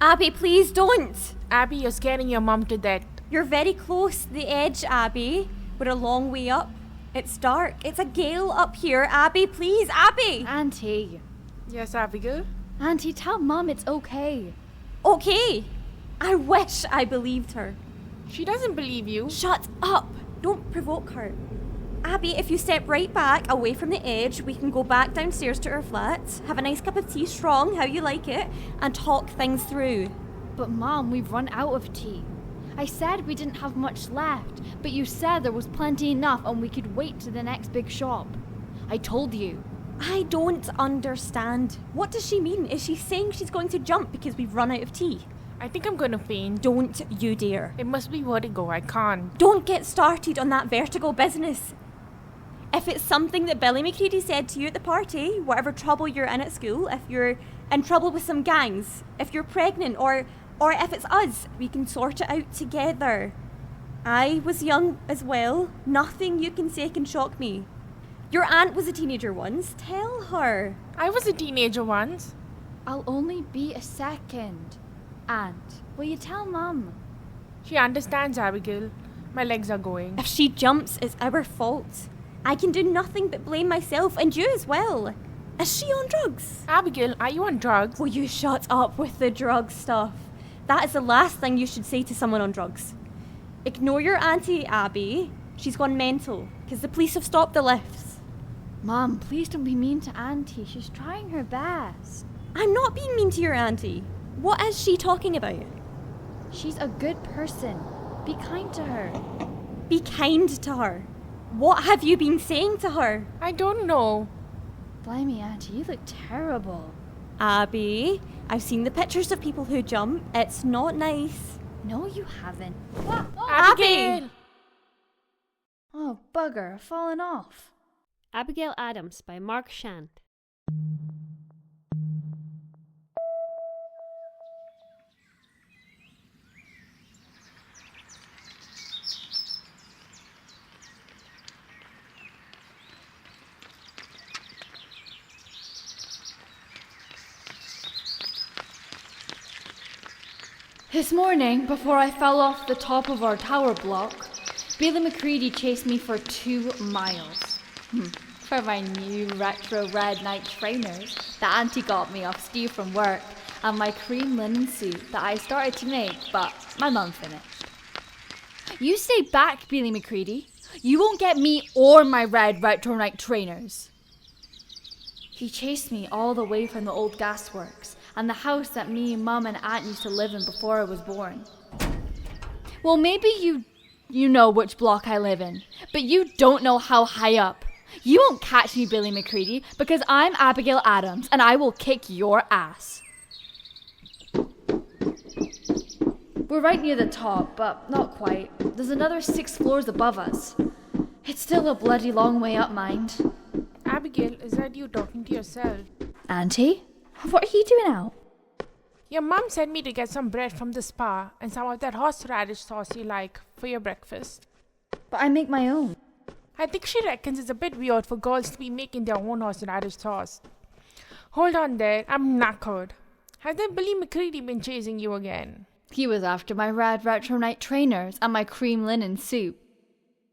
Abby, please don't. Abby, you're scaring your mom to death. You're very close to the edge, Abby. We're a long way up. It's dark. It's a gale up here. Abby, please, Abby! Auntie. Yes, Abigail? Auntie, tell Mum it's okay. Okay. I wish I believed her. She doesn't believe you. Shut up. Don't provoke her. Abby, if you step right back away from the edge, we can go back downstairs to our flat, have a nice cup of tea, strong, how you like it, and talk things through. But Mom, we've run out of tea. I said we didn't have much left, but you said there was plenty enough and we could wait to the next big shop. I told you. I don't understand. What does she mean? Is she saying she's going to jump because we've run out of tea? I think I'm gonna faint. Don't you dare. It must be vertigo. I can't. Don't get started on that vertigo business. If it's something that Billy McCready said to you at the party, whatever trouble you're in at school, if you're in trouble with some gangs, if you're pregnant, or if it's us, we can sort it out together. I was young as well. Nothing you can say can shock me. Your aunt was a teenager once. Tell her. I was a teenager once. I'll only be a second. Aunt, will you tell Mum? She understands, Abigail. My legs are going. If she jumps, it's our fault. I can do nothing but blame myself and you as well. Is she on drugs? Abigail, are you on drugs? Will you shut up with the drug stuff? That is the last thing you should say to someone on drugs. Ignore your auntie, Abby. She's gone mental because the police have stopped the lifts. Mom, please don't be mean to Auntie. She's trying her best. I'm not being mean to your auntie. What is she talking about? She's a good person. Be kind to her. Be kind to her. What have you been saying to her? I don't know. Blimey, Auntie, you look terrible. Abby, I've seen the pictures of people who jump. It's not nice. No, you haven't. Abigail! Oh, bugger, I've fallen off. Abigail Adams by Mark Shand. This morning, before I fell off the top of our tower block, Billy McCready chased me for 2 miles. For my new retro red night trainers that Auntie got me off Steve from work, and my cream linen suit that I started to make, but my mum finished. You stay back, Billy McCready. You won't get me or my red retro night trainers. He chased me all the way from the old gasworks and the house that me, Mum and Aunt used to live in before I was born. Well, maybe you know which block I live in, but you don't know how high up. You won't catch me, Billy McCready, because I'm Abigail Adams and I will kick your ass. We're right near the top, but not quite. There's another 6 floors above us. It's still a bloody long way up, mind. Abigail, is that you talking to yourself? Auntie? What are you doing out? Your mum sent me to get some bread from the spa and some of that horseradish sauce you like for your breakfast. But I make my own. I think she reckons it's a bit weird for girls to be making their own horseradish sauce. Hold on there, I'm knackered. Has that Billy McCready been chasing you again? He was after my red retro night trainers and my cream linen suit.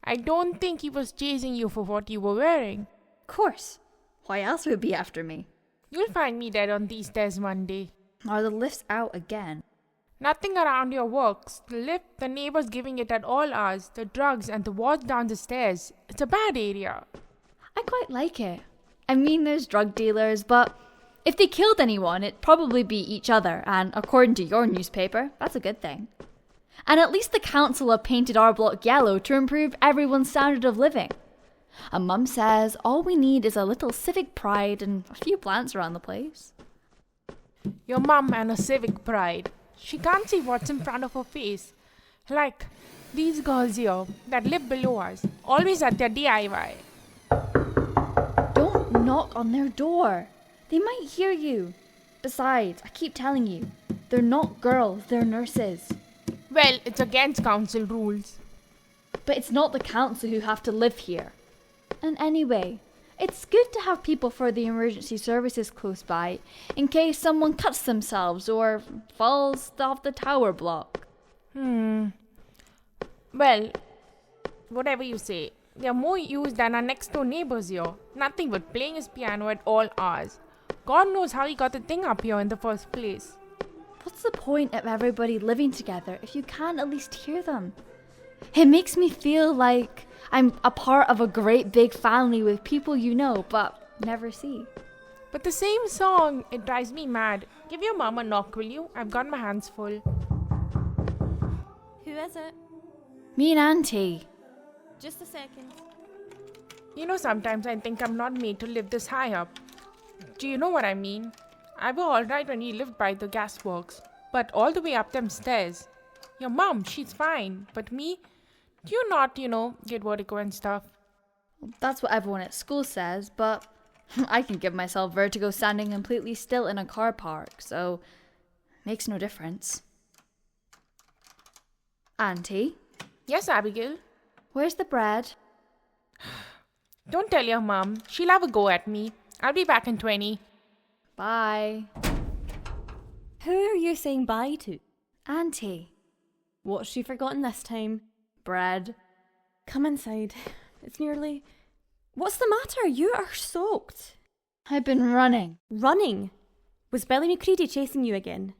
I don't think he was chasing you for what you were wearing. Of course. Why else would he be after me? You'll find me dead on these stairs one day. Are the lifts out again? Nothing around your works. The lift, the neighbors giving it at all hours, the drugs and the walk down the stairs. It's a bad area. I quite like it. I mean, there's drug dealers, but if they killed anyone, it'd probably be each other, and according to your newspaper, that's a good thing. And at least the council have painted our block yellow to improve everyone's standard of living. And Mum says all we need is a little civic pride and a few plants around the place. Your mum and her civic pride. She can't see what's in front of her face. Like these girls here that live below us, always at their DIY. Don't knock on their door. They might hear you. Besides, I keep telling you, they're not girls, they're nurses. Well, it's against council rules. But it's not the council who have to live here. And anyway, It's good to have people for the emergency services close by, in case someone cuts themselves or falls off the tower block. Well, whatever you say. They are more used than our next door neighbors here. Nothing but playing his piano at all hours. God knows how he got the thing up here in the first place. What's the point of everybody living together if you can't at least hear them? It makes me feel like I'm a part of a great big family with people you know but never see. But the same song, it drives me mad. Give your mom a knock, will you? I've got my hands full. Who is it? Me and Auntie. Just a second. You know, sometimes I think I'm not made to live this high up. Do you know what I mean? I was alright when we lived by the gasworks, but all the way up them stairs. Your mom, she's fine, but me, do you not, get vertigo and stuff? That's what everyone at school says, but I can give myself vertigo standing completely still in a car park, so makes no difference. Auntie, Yes, Abigail? where's the bread? Don't tell your mom. She'll have a go at me. I'll be back in 20. Bye. Who are you saying bye to? Auntie, What's she forgotten this time? bread. Come inside. It's nearly... What's the matter? You are soaked. I've been running. Running? Was Billy McCready chasing you again?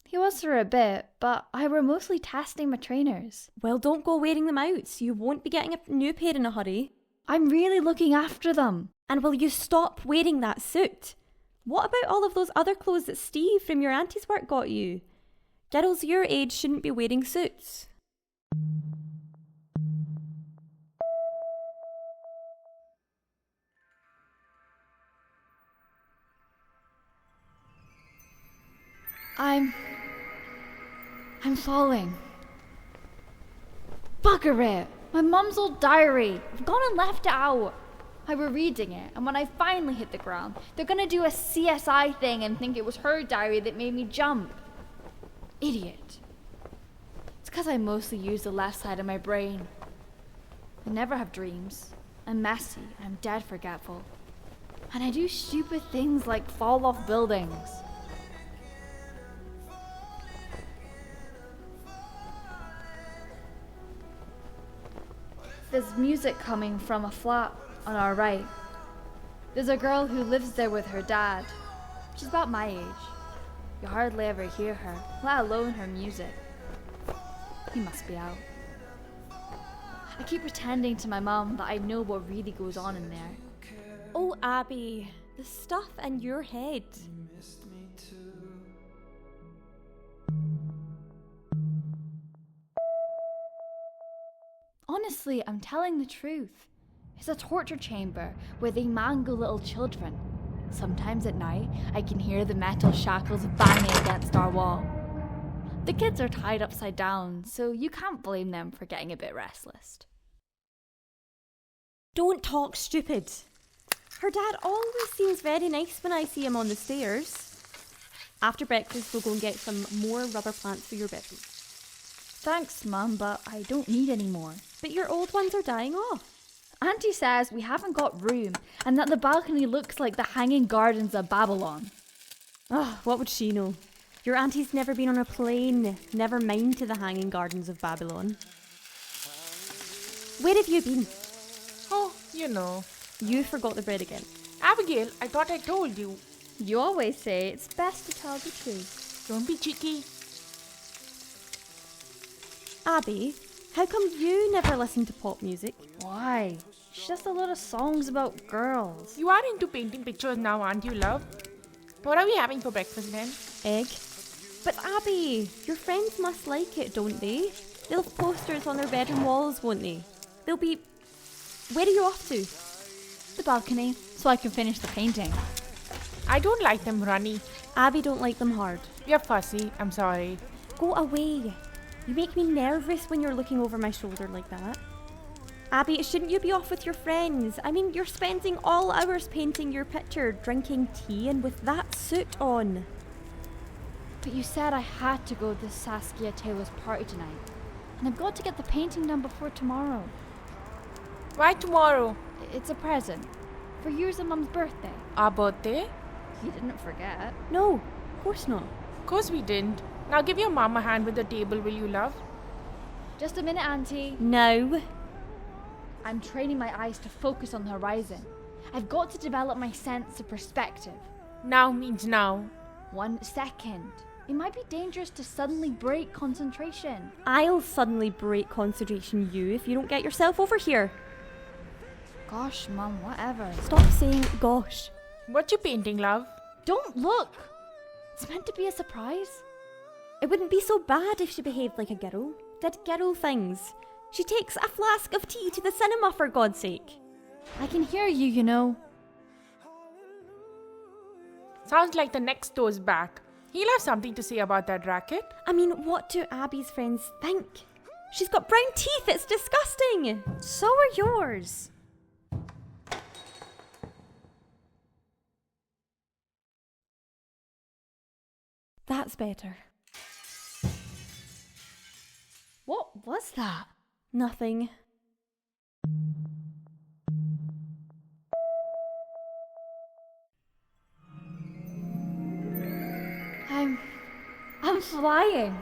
He was for a bit, but I were mostly testing my trainers. Well, don't go wearing them out. You won't be getting a new pair in a hurry. I'm really looking after them. And will you stop wearing that suit? What about all of those other clothes that Steve from your auntie's work got you? Girls your age shouldn't be wearing suits. I'm falling. Bugger it! My mum's old diary. I've gone and left it out. I were reading it, and when I finally hit the ground, they're gonna do a CSI thing and think it was her diary that made me jump. Idiot. It's because I mostly use the left side of my brain. I never have dreams. I'm messy. I'm dead forgetful. And I do stupid things like fall off buildings. There's music coming from a flat on our right. There's a girl who lives there with her dad. She's about my age. You hardly ever hear her, let alone her music. He must be out. I keep pretending to my mum that I know what really goes on in there. Oh, Abby, the stuff in your head. Honestly, I'm telling the truth. It's a torture chamber where they mangle little children. Sometimes at night, I can hear the metal shackles banging against our wall. The kids are tied upside down, so you can't blame them for getting a bit restless. Don't talk stupid. Her dad always seems very nice when I see him on the stairs. After breakfast, we'll go and get some more rubber plants for your bedroom. Thanks, Mum, but I don't need any more. But your old ones are dying off. Auntie says we haven't got room and that the balcony looks like the Hanging Gardens of Babylon. Oh, what would she know? Your auntie's never been on a plane, never mind to the Hanging Gardens of Babylon. Where have you been? Oh, you know. You forgot the bread again. Abigail, I thought I told you. You always say it's best to tell the truth. Don't be cheeky. Abby, how come you never listen to pop music? Why? It's just a lot of songs about girls. You are into painting pictures now, aren't you, love? What are we having for breakfast then? Egg. But Abby, your friends must like it, don't they? They'll have posters on their bedroom walls, won't they? They'll be... Where are you off to? The balcony, so I can finish the painting. I don't like them runny. Abby don't like them hard. You're fussy, I'm sorry. Go away. You make me nervous when you're looking over my shoulder like that. Abby, shouldn't you be off with your friends? I mean, you're spending all hours painting your picture, drinking tea, and with that suit on. But you said I had to go to Saskia Taylor's party tonight. And I've got to get the painting done before tomorrow. Why tomorrow? It's a present. For yours and Mum's birthday. Our birthday? You didn't forget. No, of course not. Of course we didn't. Now give your mom a hand with the table, will you, love? Just a minute, Auntie. No. I'm training my eyes to focus on the horizon. I've got to develop my sense of perspective. Now means now. 1 second. It might be dangerous to suddenly break concentration. I'll suddenly break concentration, you, if you don't get yourself over here. Gosh, Mum, whatever. Stop saying gosh. What you painting, love? Don't look! It's meant to be a surprise. It wouldn't be so bad if she behaved like a girl, did girl things. She takes a flask of tea to the cinema, for God's sake. I can hear you, you know. Sounds like the next door's back. He'll have something to say about that racket. I mean, what do Abby's friends think? She's got brown teeth, it's disgusting. So are yours. That's better. What was that? Nothing. I'm flying.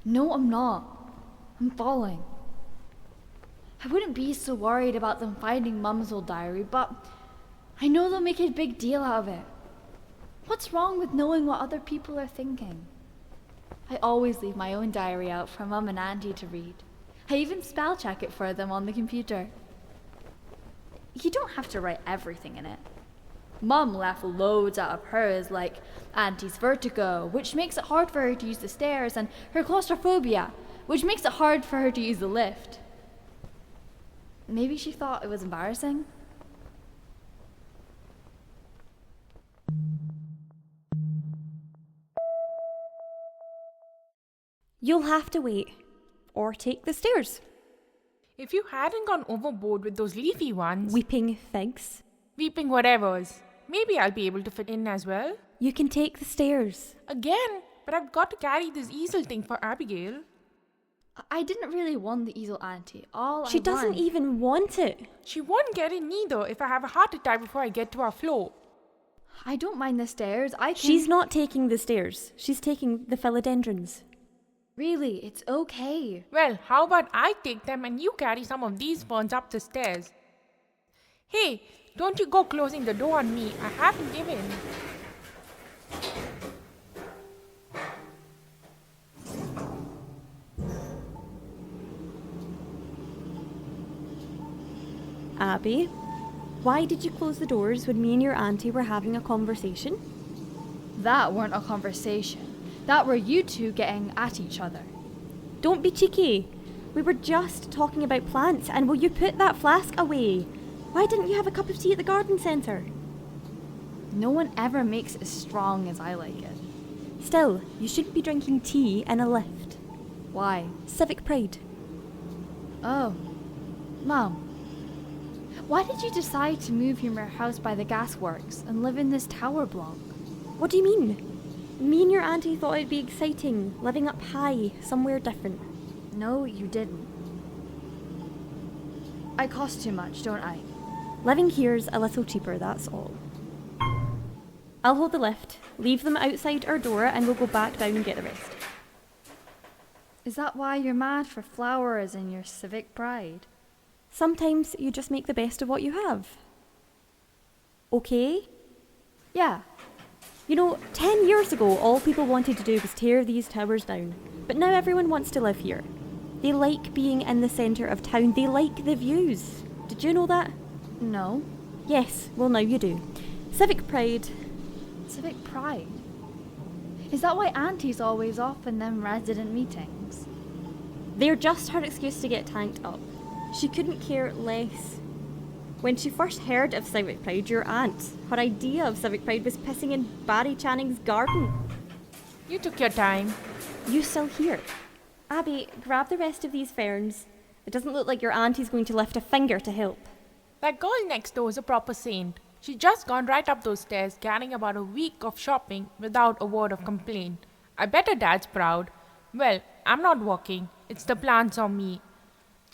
No, I'm not. I'm falling. I wouldn't be so worried about them finding Mum's old diary, but I know they'll make a big deal out of it. What's wrong with knowing what other people are thinking? I always leave my own diary out for Mum and Auntie to read. I even spell check it for them on the computer. You don't have to write everything in it. Mum left loads out of hers, like Auntie's vertigo, which makes it hard for her to use the stairs, and her claustrophobia, which makes it hard for her to use the lift. Maybe she thought it was embarrassing. You'll have to wait. Or take the stairs. If you hadn't gone overboard with those leafy ones, Weeping figs. weeping whatevers, maybe I'll be able to fit in as well. You can take the stairs. Again, but I've got to carry this easel thing for Abigail. I didn't really want the easel, Auntie. She doesn't even want it. She won't get in neither if I have a heart attack before I get to our floor. I don't mind the stairs. I can... She's not taking the stairs. She's taking the philodendrons. Really, it's okay. Well, how about I take them and you carry some of these ferns up the stairs? Hey, don't you go closing the door on me. I haven't given. Abby, why did you close the doors when me and your auntie were having a conversation? That weren't a conversation. That were you two getting at each other. Don't be cheeky. We were just talking about plants, and will you put that flask away? Why didn't you have a cup of tea at the garden centre? No one ever makes it as strong as I like it. Still, you shouldn't be drinking tea in a lift. Why? Civic pride. Oh. Mum. Why did you decide to move from your house by the gasworks and live in this tower block? What do you mean? Me and your auntie thought it'd be exciting, living up high, somewhere different. No, you didn't. I cost too much, don't I? Living here's a little cheaper, that's all. I'll hold the lift, leave them outside our door, and we'll go back down and get the rest. Is that why you're mad for flowers and your civic pride? Sometimes you just make the best of what you have. Okay? Yeah. You know, 10 years ago, all people wanted to do was tear these towers down. But now everyone wants to live here. They like being in the centre of town. They like the views. Did you know that? No. Yes, well now you do. Civic pride. Civic pride? Is that why Auntie's always off in them resident meetings? They're just her excuse to get tanked up. She couldn't care less. When she first heard of Civic Pride, your aunt, her idea of Civic Pride was pissing in Barry Channing's garden. You took your time. You still here? Abby, grab the rest of these ferns. It doesn't look like your auntie's going to lift a finger to help. That girl next door is a proper saint. She's just gone right up those stairs carrying about a week of shopping without a word of complaint. I bet her dad's proud. Well, I'm not walking. It's the plants on me.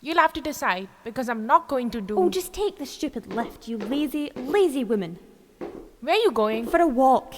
You'll have to decide because I'm not going to do. Oh, just take the stupid lift, you lazy, lazy woman. Where are you going? For a walk.